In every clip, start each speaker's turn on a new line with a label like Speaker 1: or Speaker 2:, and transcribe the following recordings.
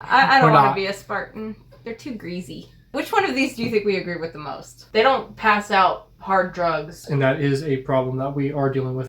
Speaker 1: I don't want to be a Spartan. They're too greasy. Which one of these do you think we agree with the most? They don't pass out hard drugs.
Speaker 2: And that is a problem that we are dealing with.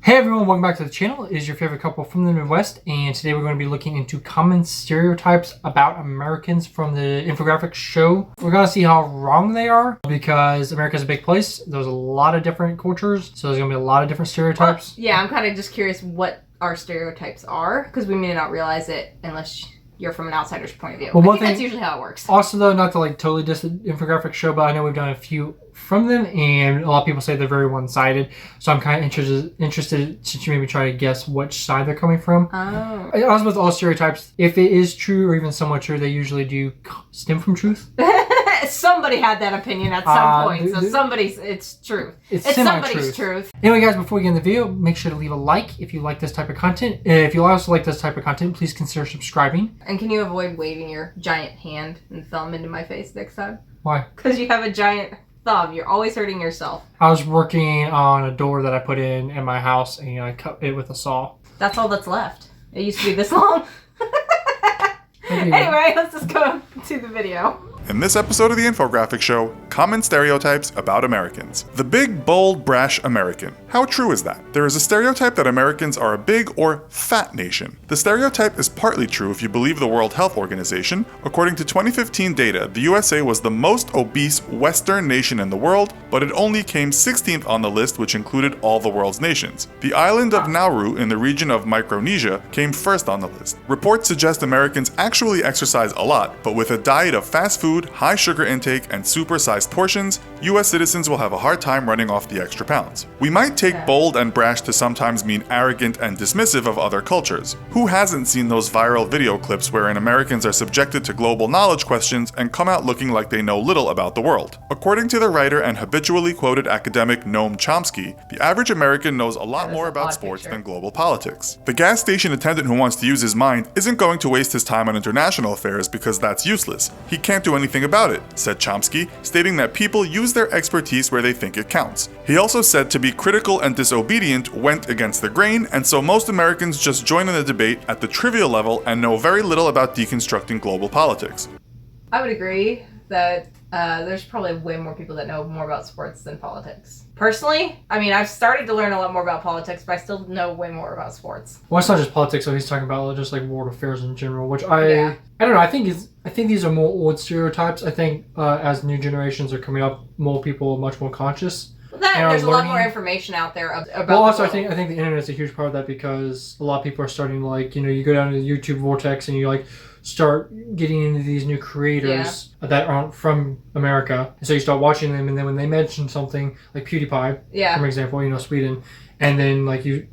Speaker 2: Hey everyone, welcome back to the channel. It is your favorite couple from the Midwest, and today we're going to be looking into common stereotypes about Americans from the infographic show. We're going to see how wrong they are, because America's a big place. There's a lot of different cultures, so there's going to be a lot of different stereotypes.
Speaker 1: Well, yeah, I'm kind of just curious what our stereotypes are, because we may not realize it unless you're from an outsider's point of view.
Speaker 2: Well,
Speaker 1: I think that's usually how it works.
Speaker 2: Also though, not to like totally diss the infographic show, but I know we've done a few from them, and a lot of people say they're very one-sided. So I'm kind of interested to maybe try to guess which side they're coming from.
Speaker 1: Oh.
Speaker 2: As with all stereotypes, if it is true or even somewhat true, they usually do stem from truth.
Speaker 1: Somebody had that opinion at some point, so it's truth. It's somebody's truth.
Speaker 2: Anyway, guys, before we get in the video, make sure to leave a like if you like this type of content. If you also like this type of content, please consider subscribing.
Speaker 1: And can you avoid waving your giant hand and thumb into my face next time?
Speaker 2: Why?
Speaker 1: Because you have a giant thumb. You're always hurting yourself.
Speaker 2: I was working on a door that I put in my house, and I cut it with a saw.
Speaker 1: That's all that's left. It used to be this long. Anyway, let's just go to the video.
Speaker 3: In this episode of the Infographic Show, common stereotypes about Americans. The big, bold, brash American. How true is that? There is a stereotype that Americans are a big or fat nation. The stereotype is partly true if you believe the World Health Organization. According to 2015 data, the USA was the most obese Western nation in the world, but it only came 16th on the list, which included all the world's nations. The island of Nauru in the region of Micronesia came first on the list. Reports suggest Americans actually exercise a lot, but with a diet of fast food, high sugar intake, and supersized portions, US citizens will have a hard time running off the extra pounds. We might take bold and brash to sometimes mean arrogant and dismissive of other cultures. Who hasn't seen those viral video clips wherein Americans are subjected to global knowledge questions and come out looking like they know little about the world? According to the writer and habitually quoted academic Noam Chomsky, the average American knows a lot more about sports than global politics. The gas station attendant who wants to use his mind isn't going to waste his time on international affairs because that's useless. He can't do anything about it, said Chomsky, stating that people use their expertise where they think it counts. He also said to be critical and disobedient went against the grain, and so most Americans just join in the debate at the trivial level and know very little about deconstructing global politics.
Speaker 1: I would agree that there's probably way more people that know more about sports than politics. Personally, I mean, I've started to learn a lot more about politics, but I still know way more about sports.
Speaker 2: Well, it's not just politics, so he's talking about just like world affairs in general, which I don't know. I think these are more old stereotypes. I think as new generations are coming up, more people are much more conscious.
Speaker 1: There's a lot more information out there about.
Speaker 2: Well, also I think the internet is a huge part of that, because a lot of people are starting to you go down to the YouTube vortex and you start getting into these new creators that aren't from America, and so you start watching them, and then when they mention something like PewDiePie, for example, Sweden, and then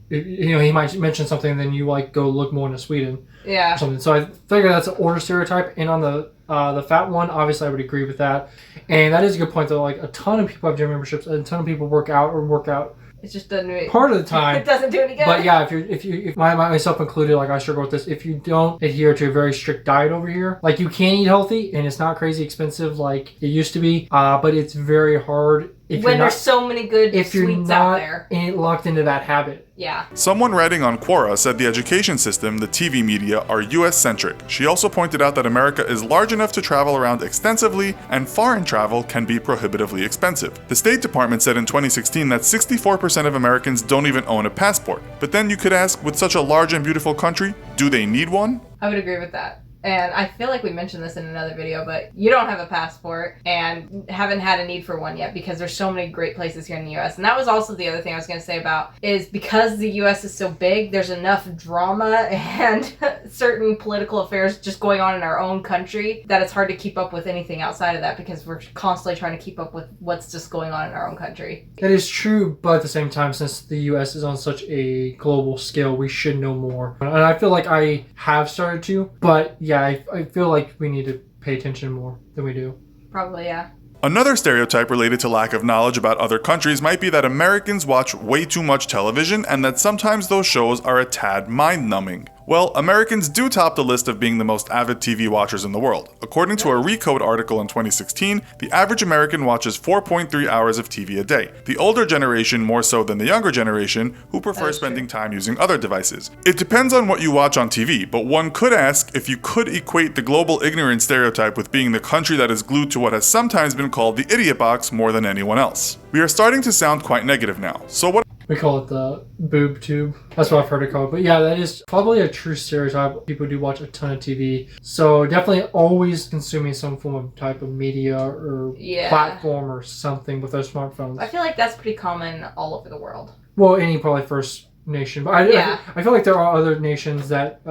Speaker 2: he might mention something, and then you go look more into Sweden, or something. So I figure that's an older stereotype. And on the fat one, obviously I would agree with that, and that is a good point though. A ton of people have gym memberships, and a ton of people work out. It
Speaker 1: just doesn't.
Speaker 2: Part of the time,
Speaker 1: it doesn't do any good.
Speaker 2: But yeah, if myself included, I struggle with this. If you don't adhere to a very strict diet over here, you can eat healthy, and it's not crazy expensive like it used to be. But it's very hard
Speaker 1: when there's so many good sweets out there.
Speaker 2: If you're not locked into that habit.
Speaker 1: Yeah.
Speaker 3: Someone writing on Quora said the education system, the TV media, are US-centric. She also pointed out that America is large enough to travel around extensively, and foreign travel can be prohibitively expensive. The State Department said in 2016 that 64% of Americans don't even own a passport. But then you could ask, with such a large and beautiful country, do they need one?
Speaker 1: I would agree with that. And I feel like we mentioned this in another video, but you don't have a passport and haven't had a need for one yet, because there's so many great places here in the US. And that was also the other thing I was going to say about, is because the US is so big, there's enough drama and certain political affairs just going on in our own country that it's hard to keep up with anything outside of that, because we're constantly trying to keep up with what's just going on in our own country.
Speaker 2: That is true, but at the same time, since the US is on such a global scale, we should know more. And I feel like I have started to, but yeah, I feel like we need to pay attention more than we do.
Speaker 1: Probably, yeah.
Speaker 3: Another stereotype related to lack of knowledge about other countries might be that Americans watch way too much television, and that sometimes those shows are a tad mind-numbing. Well, Americans do top the list of being the most avid TV watchers in the world. According to a Recode article in 2016, the average American watches 4.3 hours of TV a day. The older generation more so than the younger generation, who prefer spending time using other devices. It depends on what you watch on TV, but one could ask if you could equate the global ignorance stereotype with being the country that is glued to what has sometimes been called the idiot box more than anyone else. We are starting to sound quite negative now, so what?
Speaker 2: We call it the boob tube. That's what I've heard it called. But yeah, that is probably a true stereotype. People do watch a ton of TV. So definitely always consuming some form of type of media or platform or something with their smartphones.
Speaker 1: I feel like that's pretty common all over the world.
Speaker 2: Well, any probably first nation. But I feel like there are other nations that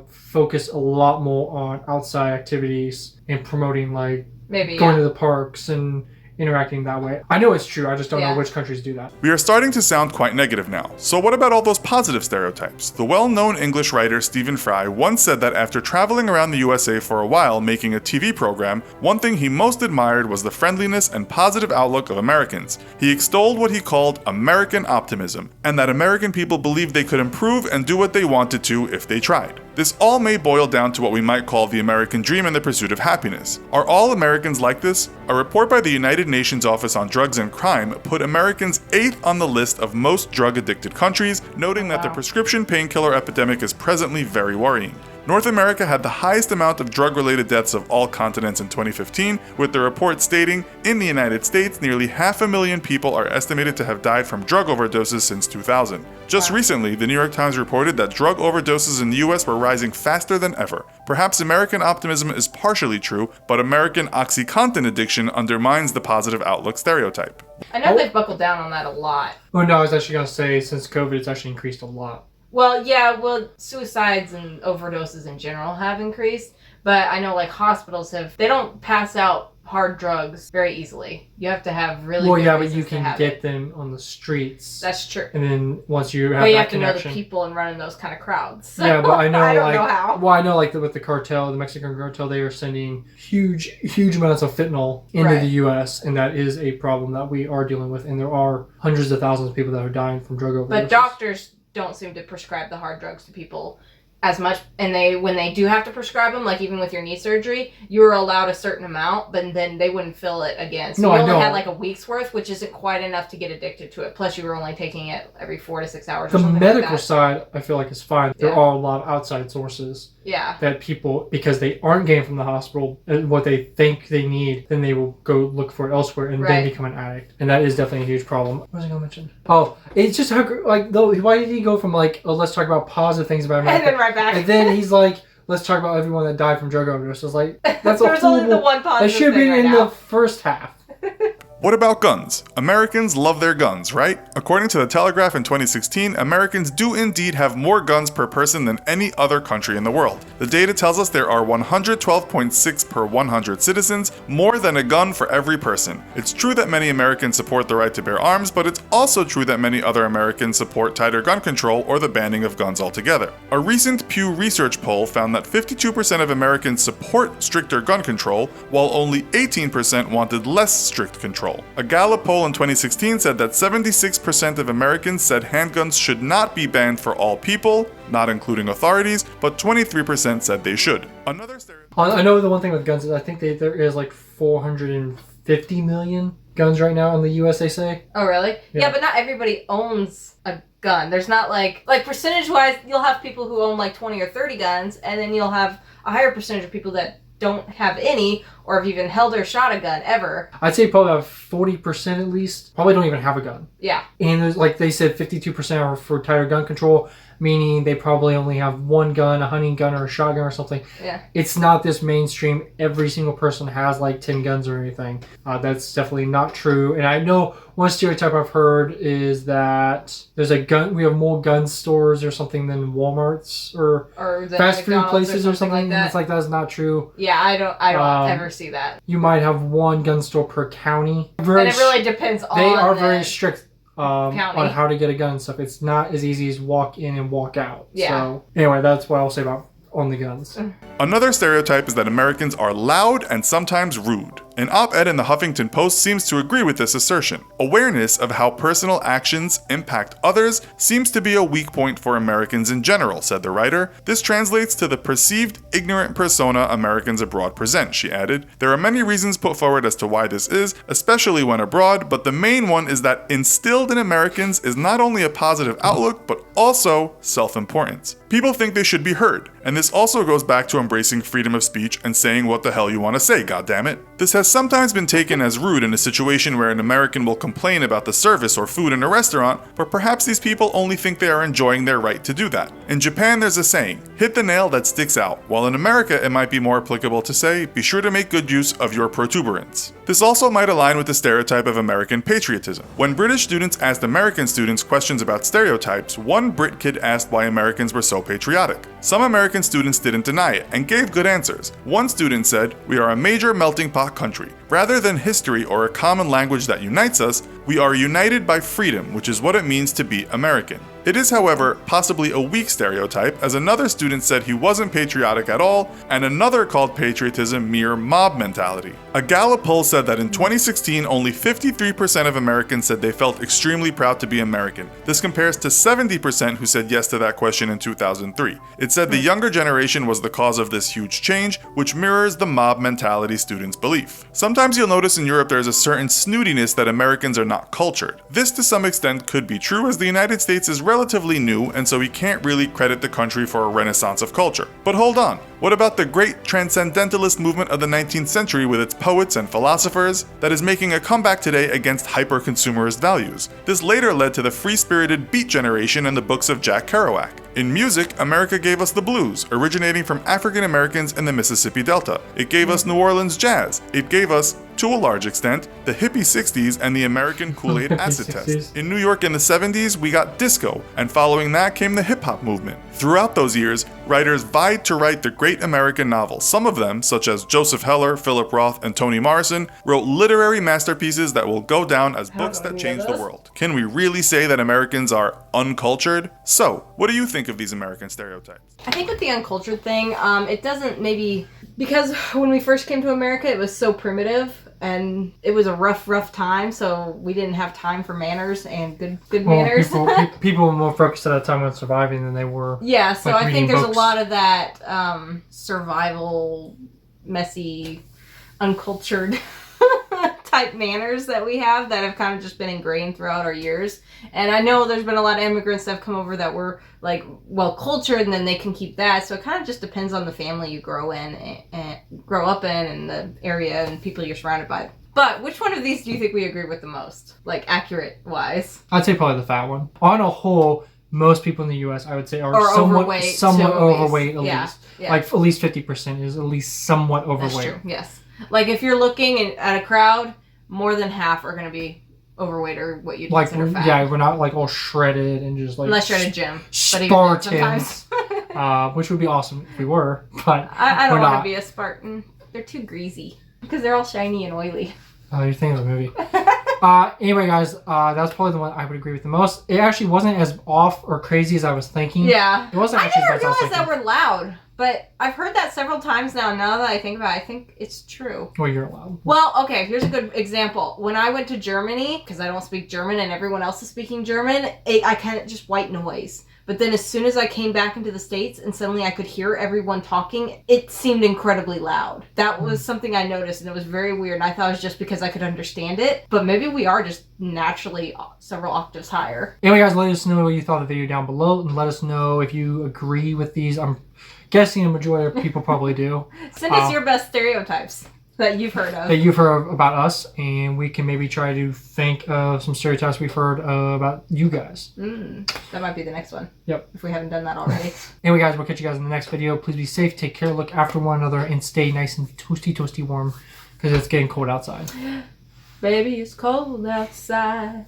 Speaker 2: focus a lot more on outside activities and promoting like going to the parks and interacting that way. I know it's true, I just don't know which countries do that.
Speaker 3: We are starting to sound quite negative now. So what about all those positive stereotypes? The well-known English writer Stephen Fry once said that after traveling around the USA for a while making a TV program, one thing he most admired was the friendliness and positive outlook of Americans. He extolled what he called American optimism, and that American people believed they could improve and do what they wanted to if they tried. This all may boil down to what we might call the American dream and the pursuit of happiness. Are all Americans like this? A report by the United Nations Office on Drugs and Crime put Americans 8th on the list of most drug-addicted countries, noting that the prescription painkiller epidemic is presently very worrying. North America had the highest amount of drug-related deaths of all continents in 2015, with the report stating, in the United States, nearly 500,000 people are estimated to have died from drug overdoses since 2000. Just recently, the New York Times reported that drug overdoses in the US were rising faster than ever. Perhaps American optimism is partially true, but American OxyContin addiction undermines the positive outlook stereotype.
Speaker 1: I know they've buckled down on that a lot.
Speaker 2: Oh no, I was actually going to say, since COVID, it's actually increased a lot.
Speaker 1: Well, suicides and overdoses in general have increased, but I know like hospitals they don't pass out hard drugs very easily. You have to have really good
Speaker 2: but you can get them on the streets.
Speaker 1: That's true.
Speaker 2: And then once you have
Speaker 1: but you
Speaker 2: that
Speaker 1: have to
Speaker 2: connection,
Speaker 1: know the people and run in those kind of crowds. So
Speaker 2: yeah, but I know
Speaker 1: I don't know how.
Speaker 2: Well, I know like with the cartel, the Mexican cartel, they are sending huge amounts of fentanyl into the U.S. and that is a problem that we are dealing with. And there are hundreds of thousands of people that are dying from drug overdoses.
Speaker 1: But doctors don't seem to prescribe the hard drugs to people as much, and when they do have to prescribe them, like even with your knee surgery, you were allowed a certain amount, but then they wouldn't fill it again. So you only had like a week's worth, which isn't quite enough to get addicted to it. Plus, you were only taking it every 4 to 6 hours.
Speaker 2: The medical side, I feel like is fine. There are a lot of outside sources.
Speaker 1: Yeah.
Speaker 2: That people, because they aren't getting from the hospital what they think they need, then they will go look for it elsewhere and then become an addict. And that is definitely a huge problem. What was I going to mention? Oh, it's just how, like, why did he go from, like, oh, let's talk about positive things about America?
Speaker 1: And then right back.
Speaker 2: And then he's like, let's talk about everyone that died from drug overdoses. Like, that's a
Speaker 1: There's only the one positive
Speaker 2: that should be in the first half.
Speaker 3: What about guns? Americans love their guns, right? According to The Telegraph in 2016, Americans do indeed have more guns per person than any other country in the world. The data tells us there are 112.6 per 100 citizens, more than a gun for every person. It's true that many Americans support the right to bear arms, but it's also true that many other Americans support tighter gun control or the banning of guns altogether. A recent Pew Research poll found that 52% of Americans support stricter gun control, while only 18% wanted less strict control. A Gallup poll in 2016 said that 76% of Americans said handguns should not be banned for all people, not including authorities, but 23% said they should. Another stereotype.
Speaker 2: I know the one thing with guns is I think there is like 450 million guns right now in the US, they say.
Speaker 1: Oh, really? Yeah, but not everybody owns a gun. There's not like percentage-wise, you'll have people who own like 20 or 30 guns, and then you'll have a higher percentage of people that don't have any or have even held or shot a gun ever.
Speaker 2: I'd say probably about 40% at least probably don't even have a gun.
Speaker 1: Yeah.
Speaker 2: And there's, like they said, 52% are for tighter gun control, meaning they probably only have one gun, a hunting gun or a shotgun or something.
Speaker 1: Yeah.
Speaker 2: It's not this mainstream, every single person has like 10 guns or anything. That's definitely not true. And I know one stereotype I've heard is that there's we have more gun stores or something than Walmarts or fast food places or something.
Speaker 1: Like
Speaker 2: it's like that's not true.
Speaker 1: Yeah, I don't ever see that.
Speaker 2: You might have one gun store per county.
Speaker 1: And it really depends on
Speaker 2: They are very strict on
Speaker 1: county.
Speaker 2: how to get a gun and stuff. It's not as easy as walk in and walk out.
Speaker 1: Yeah.
Speaker 2: So anyway, that's what I'll say about only guns.
Speaker 3: Another stereotype is that Americans are loud and sometimes rude. An op-ed in the Huffington Post seems to agree with this assertion. Awareness of how personal actions impact others seems to be a weak point for Americans in general, said the writer. This translates to the perceived ignorant persona Americans abroad present, she added. There are many reasons put forward as to why this is, especially when abroad, but the main one is that instilled in Americans is not only a positive outlook, but also self-importance. People think they should be heard, and this also goes back to embracing freedom of speech and saying what the hell you want to say, goddammit. This has sometimes been taken as rude in a situation where an American will complain about the service or food in a restaurant, but perhaps these people only think they are enjoying their right to do that. In Japan, there's a saying, hit the nail that sticks out, while in America it might be more applicable to say, be sure to make good use of your protuberance. This also might align with the stereotype of American patriotism. When British students asked American students questions about stereotypes, one Brit kid asked why Americans were so patriotic. Some American students didn't deny it and gave good answers. One student said, we are a major melting pot country. Rather than history or a common language that unites us, we are united by freedom, which is what it means to be American. It is, however, possibly a weak stereotype, as another student said he wasn't patriotic at all, and another called patriotism mere mob mentality. A Gallup poll said that in 2016, only 53% of Americans said they felt extremely proud to be American. This compares to 70% who said yes to that question in 2003. It said the younger generation was the cause of this huge change, which mirrors the mob mentality students' belief. Sometimes you'll notice in Europe there is a certain snootiness that Americans are not cultured. This to some extent could be true, as the United States is relatively new, and so we can't really credit the country for a renaissance of culture. But hold on, what about the great transcendentalist movement of the 19th century with its poets and philosophers that is making a comeback today against hyper-consumerist values? This later led to the free-spirited Beat generation and the books of Jack Kerouac. In music, America gave us the blues, originating from African Americans in the Mississippi Delta. It gave us New Orleans jazz. It gave us, to a large extent, the hippie 60s and the American Kool-Aid acid test. In New York in the 70s, we got disco, and following that came the hip-hop movement. Throughout those years, writers vied to write the great American novels. Some of them, such as Joseph Heller, Philip Roth, and Toni Morrison, wrote literary masterpieces that will go down as books that changed the world. Can we really say that Americans are uncultured? So, what do you think of these American stereotypes?
Speaker 1: I think with the uncultured thing, it doesn't maybe, because when we first came to America, it was so primitive and it was a rough time, so we didn't have time for manners and good manners.
Speaker 2: People were more focused at that time on surviving than they were.
Speaker 1: Yeah, so I think there's
Speaker 2: books.
Speaker 1: a lot of that survival, messy, uncultured type manners that we have that have kind of just been ingrained throughout our years. And I know there's been a lot of immigrants that have come over that were like well cultured, and then they can keep that. So it kind of just depends on the family you grow up in and the area and people you're surrounded by. But which one of these do you think we agree with the most, like accurate wise?
Speaker 2: I'd say probably the fat one. On a whole, most people in the U.S., I would say, are somewhat overweight at least. Yeah. Like at least 50% is at least somewhat overweight.
Speaker 1: That's true. Yes. Like if you're looking at a crowd, more than half are going to be overweight or what you'd consider fat.
Speaker 2: Yeah, we're not like all shredded and just like
Speaker 1: unless you're at a gym.
Speaker 2: Spartans, which would be awesome if we were, but
Speaker 1: I don't want to be a Spartan. They're too greasy because they're all shiny and oily.
Speaker 2: Oh, you're thinking of the movie. Anyway, guys, that's probably the one I would agree with the most. It actually wasn't as off or crazy as I was thinking.
Speaker 1: Yeah.
Speaker 2: It wasn't
Speaker 1: I
Speaker 2: actually
Speaker 1: never realized that we're loud. But I've heard that several times now. Now that I think about it, I think it's true.
Speaker 2: Well, you're allowed.
Speaker 1: Well, okay, here's a good example. When I went to Germany, because I don't speak German and everyone else is speaking German, I kind of just white noise. But then as soon as I came back into the States and suddenly I could hear everyone talking, it seemed incredibly loud. That was something I noticed, and it was very weird. And I thought it was just because I could understand it. But maybe we are just naturally several octaves higher.
Speaker 2: Anyway, guys, let us know what you thought of the video down below, and let us know if you agree with these. I'm guessing a majority of people probably do.
Speaker 1: Send us your best stereotypes that you've heard of.
Speaker 2: That you've heard about us, and we can maybe try to think of some stereotypes we've heard about you guys.
Speaker 1: That might be the next one.
Speaker 2: Yep.
Speaker 1: If we haven't done that already.
Speaker 2: Anyway, guys, we'll catch you guys in the next video. Please be safe, take care, look after one another, and stay nice and toasty warm, because it's getting cold outside.
Speaker 1: Baby, it's cold outside.